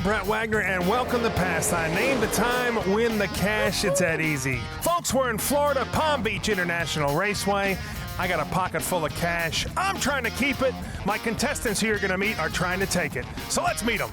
I'm Brett Wagner, and welcome to Pastime. Name the time, win the cash. It's that easy. Folks, we're in Florida, Palm Beach International Raceway. I got a pocket full of cash. I'm trying to keep it. My contestants who you're going to meet are trying to take it. So let's meet them.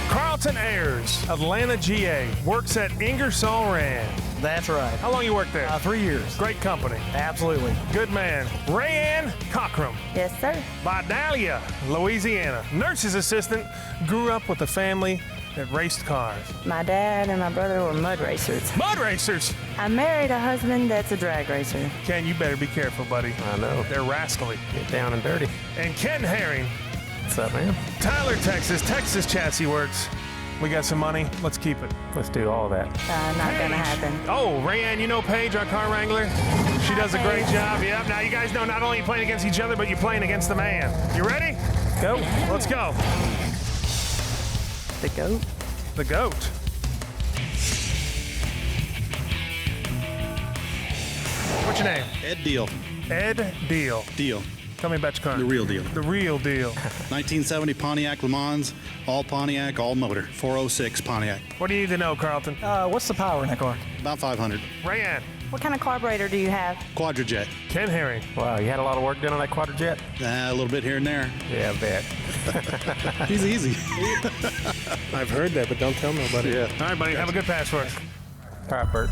Carlton Ayers, Atlanta, GA, works at Ingersoll Rand. That's right. How long you worked there? 3 years. Great company. Absolutely. Good man. Rayanne Cockrum. Yes, sir. Vidalia, Louisiana. Nurse's assistant, grew up with a family that raced cars. My dad and my brother were mud racers. Mud racers? I married a husband that's a drag racer. Ken, you better be careful, buddy. I know. They're rascally. Get down and dirty. And Ken Herring. What's up, man? Tyler, Texas Chassis Works. We got some money. Let's keep it. Let's do all that. Not gonna happen. Oh, Rayanne, you know Paige, our car wrangler? She does a great job. Yep. Now, you guys know not only you playing against each other, but you're playing against the man. You ready? Go. Let's go. The goat. The goat. What's your name? Ed Deal. Ed Deal. Deal. Tell me about your car. The real deal. The real deal. 1970 Pontiac Le Mans, all Pontiac, all motor. 406 Pontiac. What do you need to know, Carlton? What's the power in that car? About 500. Rayanne. What kind of carburetor do you have? Quadrajet. Ken Herring. Wow, you had a lot of work done on that Quadrajet? A little bit here and there. Yeah, I bet. He's easy. I've heard that, but don't tell nobody. Yeah. All right, buddy. Have a good pass for us. All right, Bert.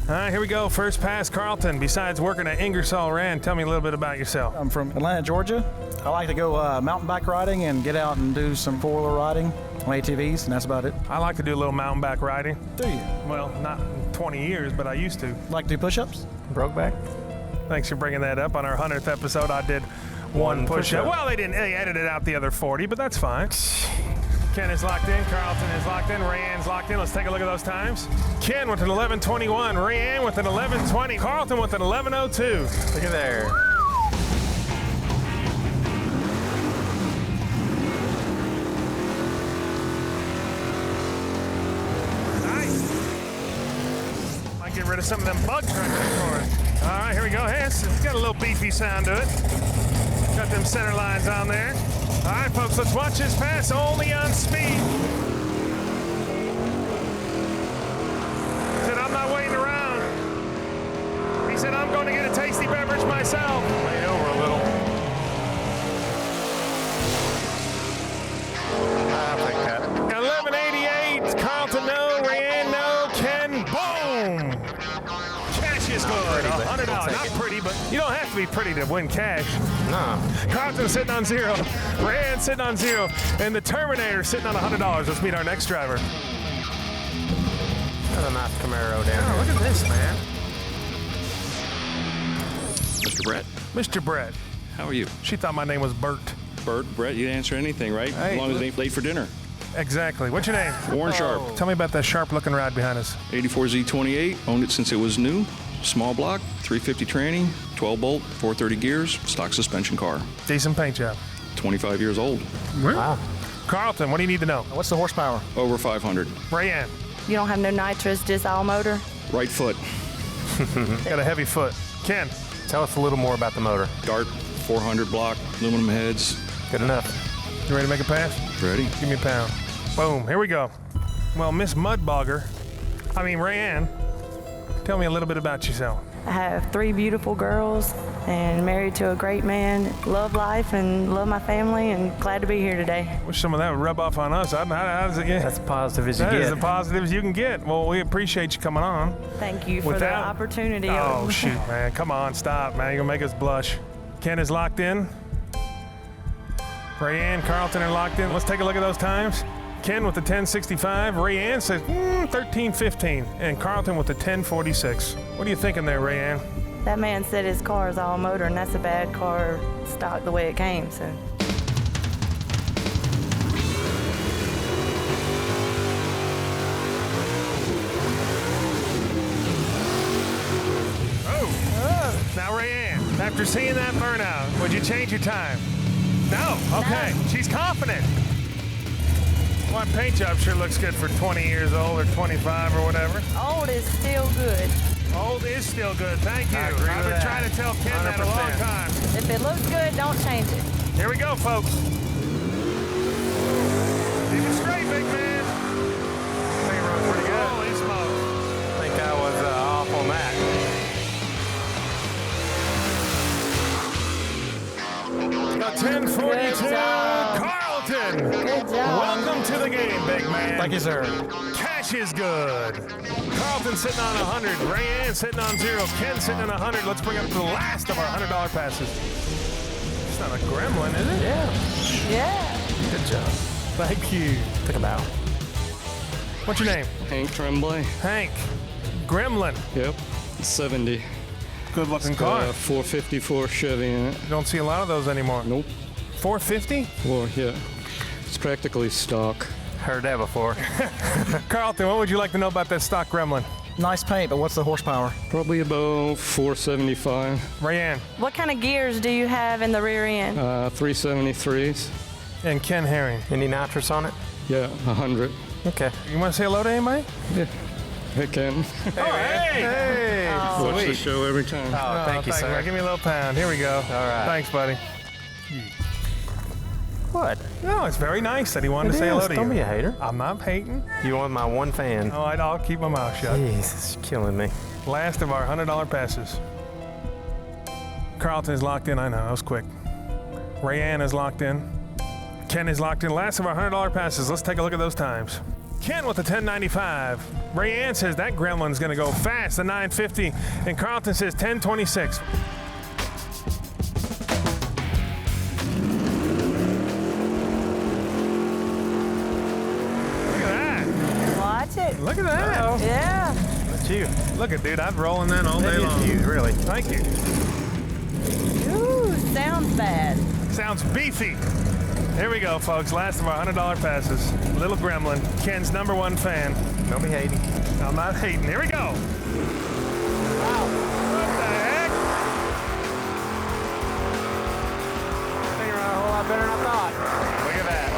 All right, here we go. First pass, Carlton. Besides working at Ingersoll Rand, tell me a little bit about yourself. I'm from Atlanta, Georgia. I like to go mountain bike riding and get out and do some four-wheel riding on ATVs, and that's about it. I like to do a little mountain bike riding. Do you? Well, not in 20 years, but I used to. Like to do push-ups? Brokeback? Thanks for bringing that up. On our 100th episode, I did one push-up. Well, they edited out the other 40, but that's fine. Ken is locked in. Carlton is locked in. Rayanne's locked in. Let's take a look at those times. Ken with an 11:21. Rayanne with an 11:20. Carlton with an 11:02. Look at there. Nice. Might get rid of some of them bugs right there for us. All right, here we go. Hey, it's got a little beefy sound to it. Got them center lines on there. All right, folks, let's watch this pass only on speed. He said, I'm not waiting around. He said, I'm going to get a tasty beverage myself. Lay over a little. I'll take that. 1188, Carlton no, Rayanne no, Ken boom. Cash is good, $100. Not pretty, but you don't have to be pretty to win cash. No. Carlton sitting on zero, Rayanne sitting on zero, and the Terminator sitting on $100. Let's meet our next driver. Got a nice Camaro down Oh, here. look at this, man. Mr. Brett, Mr. Brett. how are you? She thought my name was Bert. Bert, Brett, you answer anything, right? Hey, as long as it ain't late for dinner. Exactly. What's your name? Warren Sharp, Tell me about that sharp-looking ride behind us. 84 Z28, owned it since it was new. Small block, 350 tranny, 12 bolt, 430 gears, stock suspension car. Decent paint job. 25 years old, Wow. Carlton, what do you need to know? What's the horsepower? over 500. Rayanne, You don't have no nitrous, just all motor? Right foot, got a heavy foot. Ken, Tell us a little more about the motor. Dart, 400 block, aluminum heads. Good enough. you ready to make a pass? Ready? Give me a pound. Boom, here we go. Well, Miss Rayanne, tell me a little bit about yourself. I have 3 beautiful girls and married to a great man. Love life and love my family and glad to be here today. Wish some of that would rub off on us. How does it get? That's as positive as you That is get. the positives you can get. Well, we appreciate you coming on. Thank you for the opportunity. Oh, shoot, man. Come on, stop, man. You're going to make us blush. Ken is locked in. Rayanne, Carlton are locked in. Let's take a look at those times. Ken with the 1065. Rayanne says 1315. And Carlton with the 1046. What are you thinking there, Rayanne? That man said his car is all motor, and that's a bad car stock the way it came, so. Oh. Now, Rayanne, after seeing that burnout, would you change your time? No? Okay. No. She's confident. Well, that paint job sure looks good for 20 years old or 25 or whatever. Old is still good. Old is still good. Thank you. I agree I've with been that. trying to tell Ken that a 100%. long time. If it looks good, don't change it. Here we go, folks. Keep it straight, big man. I think it runs pretty good. Holy smokes. I think I was off on that. A 1042, Good job. Carlton. Good job. Welcome to the game, big man. Thank you, sir. Cash is good. Carlton sitting on 100. Rayanne sitting on 0. Ken sitting on 100. Let's bring up the last of our $100 passes. It's not a gremlin, is it? Yeah. Yeah. Good job. Thank you. Think about. What's your name? Hank Tremblay. Hank. Gremlin. Yep. 70. Good looking car. 454 Chevy in it. You don't see a lot of those anymore. Nope. 450? Well, yeah. It's practically stock. Heard that before. Carlton, what would you like to know about that stock Gremlin? Nice paint, but what's the horsepower? Probably about 475. Rayanne What kind of gears do you have in the rear end? 373s. and Ken Herring. Any nitrous on it? Yeah, 100. Okay. You want to say hello to anybody? Yeah. Hey, Ken. Hey! Watch the Sweet. show every time. Oh, thank you, sir. Give me a little pound. Here we go. All right. Thanks, buddy. What? No, it's very nice that he wanted It to say hello is. to Don't you. be a hater. I'm not hating. You want my one fan. Oh, I'll keep my mouth shut. Jeez, it's killing me. Last of our $100 passes. Carlton is locked in. I know, that was quick. Rayanne is locked in. Ken is locked in. Last of our $100 passes. Let's take a look at those times. Ken with the 1095. Rayanne says that gremlin's going to go fast, the 950. And Carlton says 1026. Look at that. Watch it. Look at that. Yeah. That's you. Look at, dude, I'd roll in that all day That long. is you, really. Thank you. Ooh, sounds bad. Sounds beefy. Here we go, folks. Last of our $100 passes. Little Gremlin, Ken's #1 fan. Don't be hating. I'm not hating. Here we go. Wow. What the heck? I think you're a whole lot better than I thought. Look at that.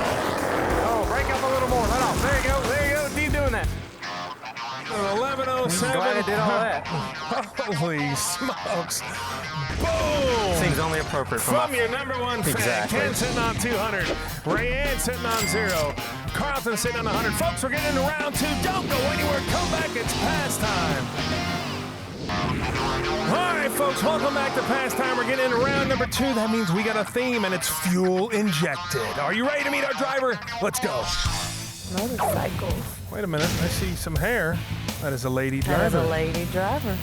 Oh, break up a little more. Let off. There you go. There you go. Keep doing that. 1107. Glad I did all that. Holy smokes. Boom. Seems only appropriate for From my... your #1 fan. Exactly. Ken sitting on 200. Rayanne sitting on 0. Carlton sitting on 100. Folks, we're getting into round 2. Don't go anywhere. Come back. It's pastime. All right, folks, welcome back to pastime. We're getting into round number 2. That means we got a theme, and it's fuel injected. Are you ready to meet our driver? Let's go. Motorcycles. Wait a minute. I see some hair. That is a lady That is driver. a lady driver.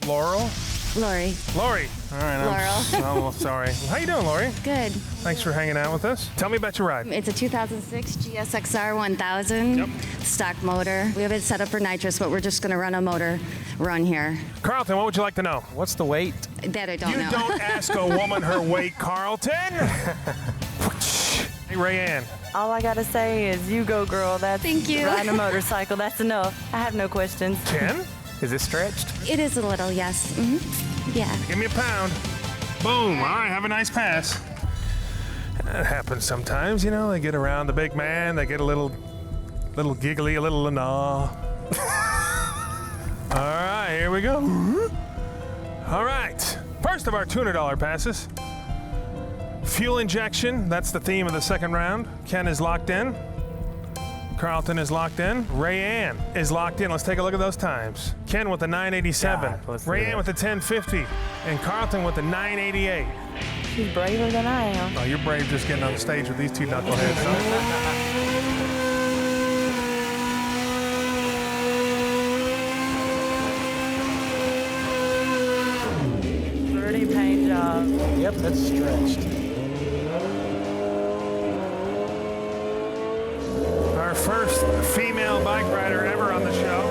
Laurel? Lori. Lori. All right. Laurel. Oh, sorry. How you doing, Lori? Good. Thanks for hanging out with us. Tell me about your ride. It's a 2006 GSXR 1000 Yep. stock motor. We have it set up for nitrous, but we're just going to run a motor run here. Carlton, what would you like to know? What's the weight? That I don't You know. don't ask a woman her weight, Carlton. Hey, Rayanne. All I gotta say is, you go, girl. That's Thank you. riding a motorcycle. That's enough. I have no questions. Ken, Is it stretched? It is a little, yes. Yeah. give me a pound. Boom. All right, have a nice pass. That happens sometimes, you know. They get around the big man. They get a little giggly, a little gnaw. All right, here we go. All right. First of our $200 passes. Fuel injection. That's the theme of the second round. Ken is locked in. Carlton is locked in. Rayanne is locked in. Let's take a look at those times. Ken with the 987. God, let's do Rayanne that. with the 1050. And Carlton with the 988. She's braver than I am. Oh, you're brave just getting on the stage with these two knuckleheads, huh? Pretty paint job. Yep, that's stretched. Our first female bike rider ever on the show.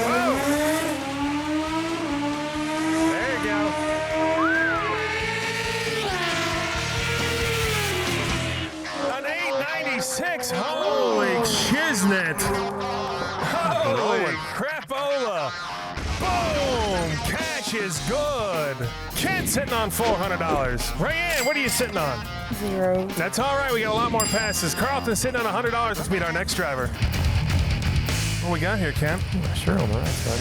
Whoa! There you go. An 896. Holy shiznit. Holy crapola. Boom. Cash is good. Ken's sitting on $400. Rayanne, what are you sitting on? 0. That's all right. We got a lot more passes. Carlton's sitting on $100. Let's meet our next driver. What we got here, Ken? Sure, on the right side.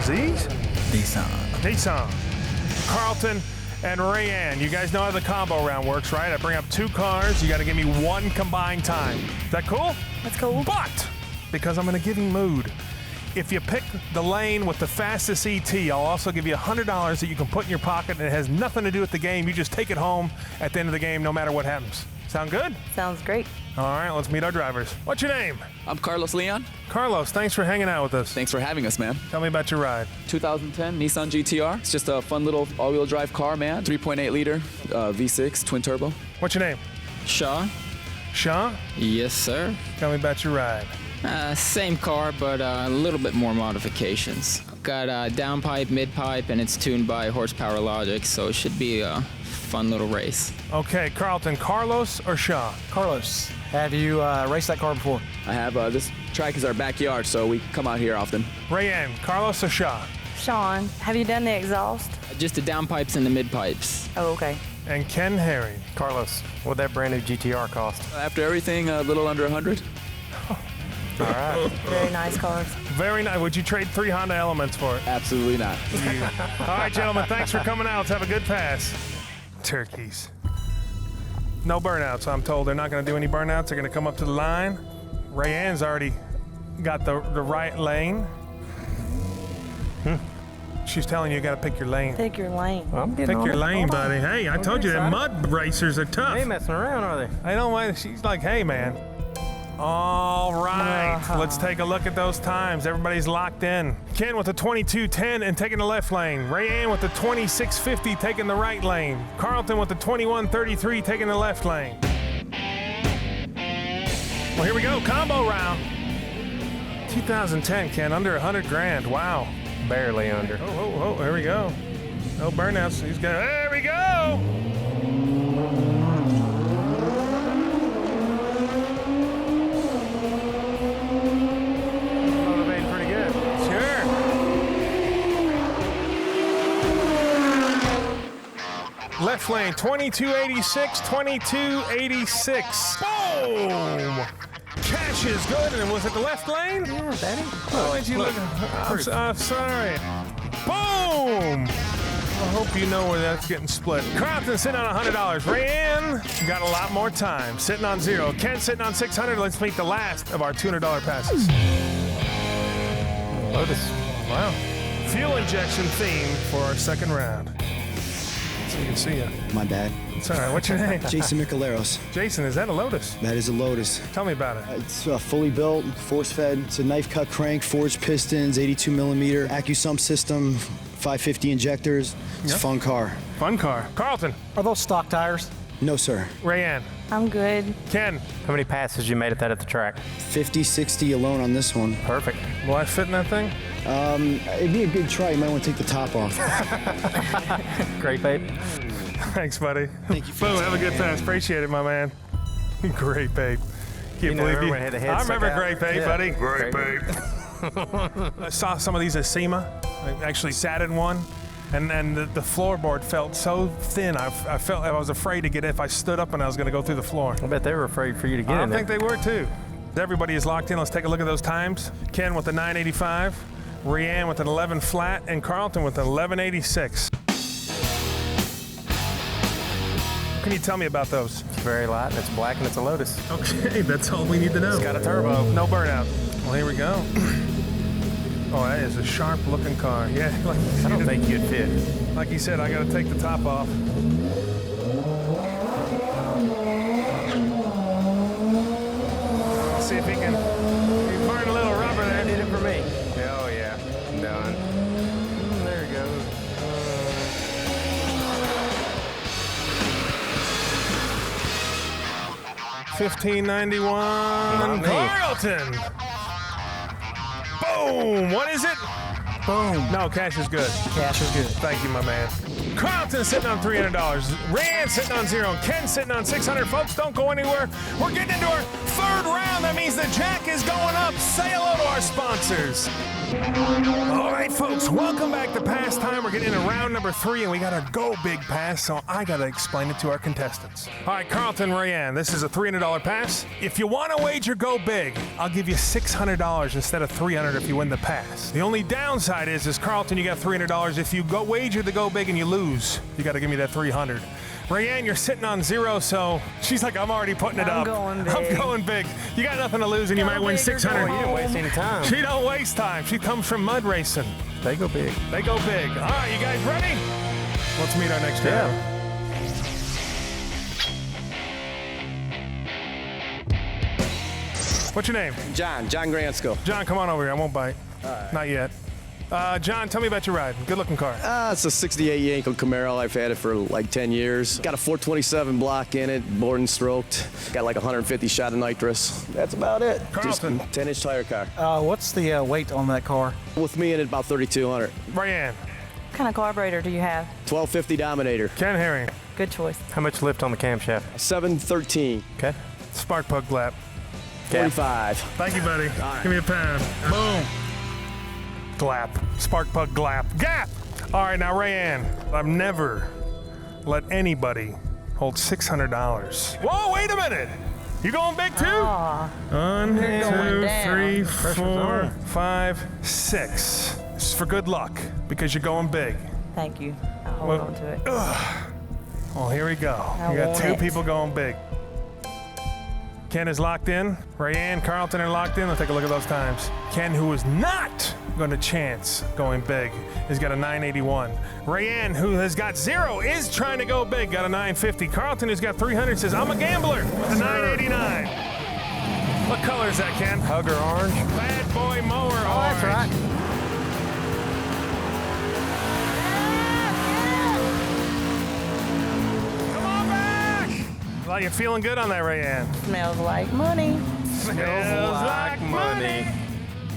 Z's? Nissan. Carlton and Rayanne. You guys know how the combo round works, right? I bring up 2 cars. You got to give me 1 combined time. Is that cool? That's cool. But because I'm in a giving mood, if you pick the lane with the fastest ET, I'll also give you $100 that you can put in your pocket, and it has nothing to do with the game. You just take it home at the end of the game, no matter what happens. Sound good? Sounds great. All right, let's meet our drivers. What's your name? I'm Carlos Leon. Carlos, thanks for hanging out with us. Thanks for having us, man. Tell me about your ride. 2010 Nissan GT-R. It's just a fun little all-wheel drive car, man. 3.8 liter V6 twin turbo. What's your name? Shaw? Sean? Yes, sir. Tell me about your ride. Same car, but a little bit more modifications. Got a downpipe, mid-pipe, and it's tuned by Horsepower Logic, so it should be a fun little race. Okay, Carlton, Carlos or Shaw? Carlos, have you raced that car before? I have this track is our backyard, so we come out here often. Rayanne, Carlos or Shaw? Sean, have you done the exhaust? Just the downpipes and the mid-pipes. Oh, okay. And Ken Herring. Carlos, what'd that brand new GT-R cost? After everything, a little under 100. All right. Very nice cars. Very nice. Would you trade 3 Honda Elements for it? Absolutely not. All right, gentlemen, thanks for coming out. Let's have a good pass. Turkeys. No burnouts, I'm told. They're not going to do any burnouts. They're going to come up to the line. Rayanne's already got the right lane. She's telling you got to pick your lane. Pick your lane. I'm getting Pick on your it. lane, Hold on. buddy. Hey, I told you that mud racers are tough. They ain't messing around, are they? I don't mind. She's like, hey, man. All right, let's take a look at those times. Everybody's locked in. Ken with the 22:10 and taking the left lane. Rayanne with the 26:50 taking the right lane. Carlton with the 21:33 taking the left lane. Well, here we go, combo round. 2010, Ken, under 100 grand. Wow. Barely under. Oh, here we go. No burnouts. He's got. There we go. Motivating pretty good. Sure. Left lane, 2286, 2286. Boom! Cash is good, and was it the left lane? Yeah, Daddy. Oh, did you look? I'm sorry. Boom! I hope you know where that's getting split. Carlton sitting on $100. Rayanne got a lot more time, sitting on 0. Ken sitting on 600. Let's meet the last of our $200 passes. Lotus. Wow. Fuel injection theme for our second round. So you can see you. My bad. It's all right. What's your name? Jason Micheleros. Jason, is that a Lotus? That is a Lotus. Tell me about it. It's fully built, force-fed. It's a knife-cut crank, forged pistons, 82 millimeter, AccuSump system, 550 injectors. It's a fun car. Fun car. Carlton. Are those stock tires? No, sir. Rayanne. I'm good. Ken. How many passes you made at that at the track? 50, 60 alone on this one. Perfect. Will I fit in that thing? It'd be a good try. You might want to take the top off. Great, babe. Thanks, buddy. Thank you for Boom, your have a time, good man. pass. Appreciate it, my man. Great, babe. Can't know, believe you. everyone had the head I remember stuck out. Great Babe, Yeah. buddy. Great Babe. I saw some of these at SEMA. I actually sat in one, and the floorboard felt so thin. I was afraid to get it if I stood up and I was going to go through the floor. I bet they were afraid for you to get I in there. think they were too. Everybody is locked in. Let's take a look at those times. Ken with the 985, Rayanne with an 11 flat, and Carlton with an 1186. What can you tell me about those? It's very light, and it's black, and it's a Lotus. Okay, that's all we need to know. It's got a turbo. No burnout. Well, here we go. Oh, that is a sharp-looking car. Yeah, like I don't think you'd fit. Like you said, I got to take the top off. See if he can burn a little rubber there. Did it for me. Oh, yeah. Done. There it goes. 1591. Carlton. Boom. What is it? Boom. No, cash is good. Cash is good. Thank you, my man. Carlton sitting on $300. Rand sitting on 0. Ken sitting on 600. Folks, don't go anywhere. We're getting into our third round. That means the jack is going up. Say hello to our sponsors. All right, folks, welcome back to Pastime. We're getting into round number 3, and we got a Go Big pass, so I got to explain it to our contestants. All right, Carlton, Rayanne, this is a $300 pass. If you want to wager Go Big, I'll give you $600 instead of $300 if you win the pass. The only downside is Carlton, you got $300. If you go wager the Go Big and you lose, you got to give me that $300. Rayanne, you're sitting on 0, so she's like, I'm already putting it up. Going big. I'm going big. You got nothing to lose, and you might win $600. You didn't waste any time. She don't waste time. She comes from mud racing. They go big. They go big. All right, you guys ready? Let's meet our next driver. What's your name? John Granskill. John, come on over here. I won't bite. Not yet. John, tell me about your ride. Good looking car. It's a 68 Yankel Camaro. I've had it for like 10 years. Got a 427 block in it, bored and stroked. Got like 150 shot of nitrous. That's about it. Carlton. Just a 10-inch tire car. What's the weight on that car? With me in it, about 3,200. Rayanne. What kind of carburetor do you have? 1250 Dominator. Ken Herring. Good choice. How much lift on the camshaft? 713. Okay. Spark plug glap. 45. Thank you, buddy. Right. Give me a pound. Boom. Glap. Spark plug glap. Gap! All right, now, Rayanne, I've never let anybody hold $600. Whoa, wait a minute. You going big, too? Aw. 1, You're 2, 3, going 4, 5, 6. This is for good luck, because you're going big. Thank you. I'll hold on to it. Well, here we go. I You got want 2 it. people going big. Ken is locked in. Rayanne, Carlton are locked in. Let's take a look at those times. Ken, who is not going to chance going big, has got a 981. Rayanne, who has got 0, is trying to go big, got a 950. Carlton, who's got 300, says, I'm a gambler, with a 989. What color is that, Ken? Hugger orange. Bad boy mower orange. That's right. Come on back! Well, you're feeling good on that, Rayanne. Smells like money. Smells like money.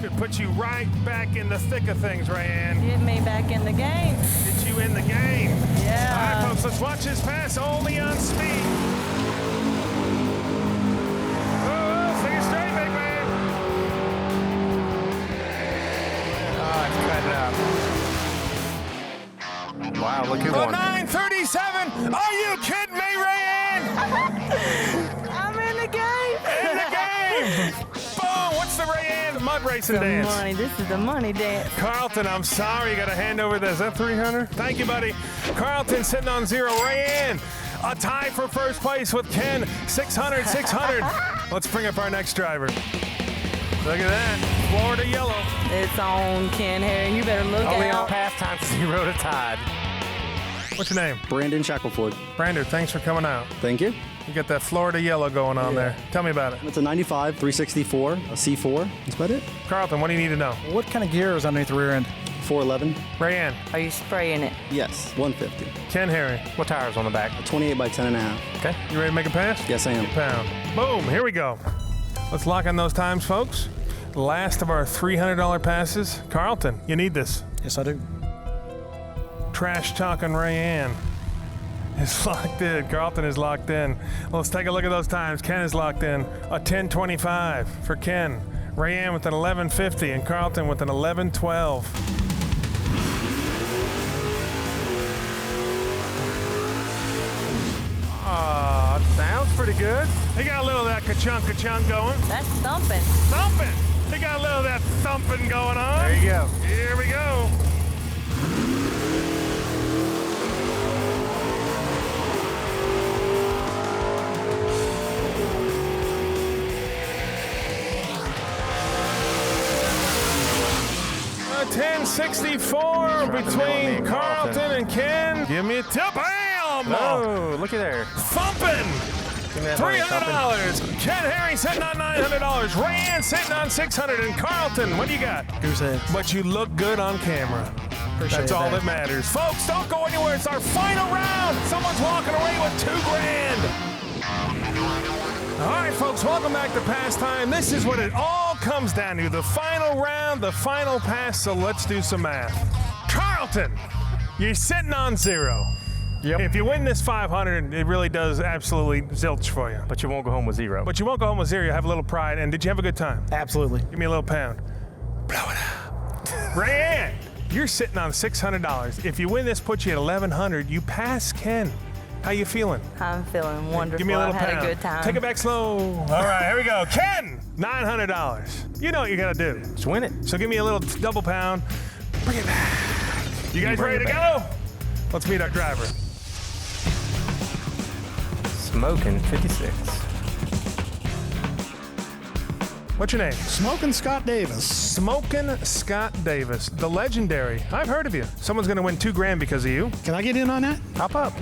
Could put you right back in the thick of things, Rayanne. Get me back in the game. Get you in the game. Yeah. All right, folks, let's watch this pass only on speed. Oh, stay straight, big man. Oh, it's cutting up. Wow, look who won. 937. Are you kidding me, Rayanne? I'm in the game. In the game. Boom. What's the Rayanne mud racing The dance? money. This is the money dance. Carlton, I'm sorry, you got to hand over this. Is that 300? Thank you, buddy. Carlton sitting on 0. Rayanne, a tie for first place with Ken. 600, 600. Let's bring up our next driver. Look at that. Florida yellow. It's on, Ken Herring. You better look Only on out. Pastime 0 to Tide. What's your name? Brandon Shackelford. Brandon, thanks for coming out. Thank you. You got that Florida yellow going on there. Tell me about it. It's a 95, 364, a C4. That's about it. Carlton, what do you need to know? What kind of gear is underneath the rear end? 411. Rayanne. Are you spraying it? Yes, 150. Ken Herring. What tires on the back? 28 by 10.5. Okay. You ready to make a pass? Yes, I am. Pound. Boom. Here we go. Let's lock in those times, folks. Last of our $300 passes. Carlton, you need this. Yes, I do. Trash talking Rayanne is locked in. Carlton is locked in. Let's take a look at those times. Ken is locked in. A 10:25 for Ken. Rayanne with an 11:50 and Carlton with an 11:12. Sounds pretty good. He got a little of that ka-chunk going. That's thumping. Thumping. He got a little of that thumping going on. There you go. Here we go. A 10:64 between Carlton and Ken. Give me a tip. Bam! Oh, looky there. Thumping. $300. Ken Herring sitting on $900. Rayanne sitting on $600. And Carlton, what do you got? Goose eggs. But you look good on camera. Appreciate That's all that. that matters. Folks, don't go anywhere. It's our final round. Someone's walking away with $2,000. All right, folks, welcome back to Pastime. This is what it all comes down to. The final round, the final pass. So let's do some math. Carlton, you're sitting on 0. Yep. If you win this 500, it really does absolutely zilch for you. But you won't go home with 0. But you won't go home with 0. You have a little pride. And did you have a good time? Absolutely. Give me a little pound. Blow it up. Rayanne, you're sitting on $600. If you win this, puts you at $1,100. You pass Ken. How you feeling? I'm feeling wonderful. Give me a little I've had pound. a good time. Take it back slow. All right, here we go. Ken, $900. You know what you gotta do. Just win it. So give me a little double pound. Bring it back. You guys ready to go? Let's meet our driver. Smoking 56. What's your name? Smoking Scott Davis. Smoking Scott Davis, the legendary. I've heard of you. Someone's gonna win $2 grand because of you. Can I get in on that? Hop up.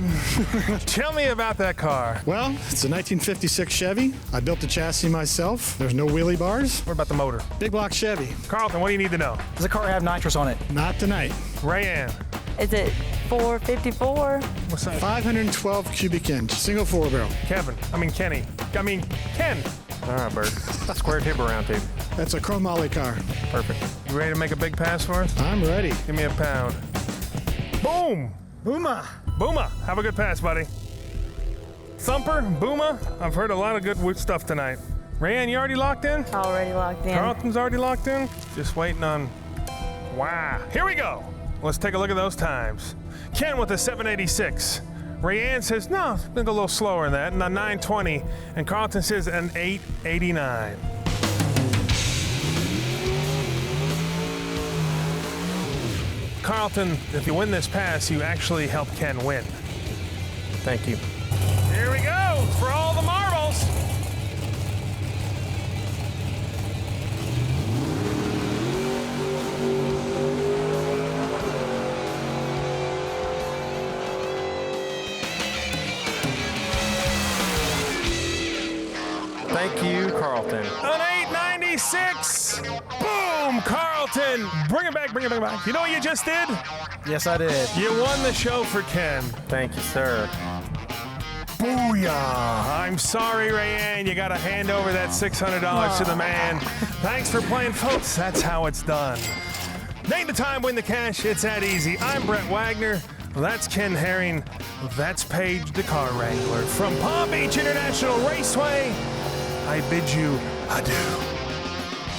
Tell me about that car. Well, it's a 1956 Chevy. I built the chassis myself. There's no wheelie bars. What about the motor? Big block Chevy. Carlton, what do you need to know? Does the car have nitrous on it? Not tonight. Rayanne. Is it 454? What's that? 512 cubic inch, single 4-barrel. Ken. All right, Bert. Square tube or round tube? That's a chromoly car. Perfect. You ready to make a big pass for us? I'm ready. Give me a pound. Boom! Booma. Booma, have a good pass, buddy. Thumper, Booma, I've heard a lot of good stuff tonight. Rayanne, you already locked in? Already locked in. Carlton's already locked in? Just waiting on... Wow. Here we go. Let's take a look at those times. Ken with a 786. Rayanne says, no, it's been a little slower than that, and a 920. And Carlton says an 889. Carlton, if you win this pass, you actually help Ken win. Thank you. Here we go for all the marbles. Thank you, Carlton. An 896. Boom, Carlton. Bring it back, bring it back, back. You know what you just did? Yes, I did. You won the show for Ken. Thank you, sir. Booyah. I'm sorry, Rayanne. You got to hand over that $600 to the man. Thanks for playing, folks. That's how it's done. Name the time, win the cash. It's that easy. I'm Brett Wagner. That's Ken Herring. That's Paige, the car wrangler. From Palm Beach International Raceway, I bid you adieu.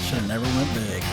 Should have never went big.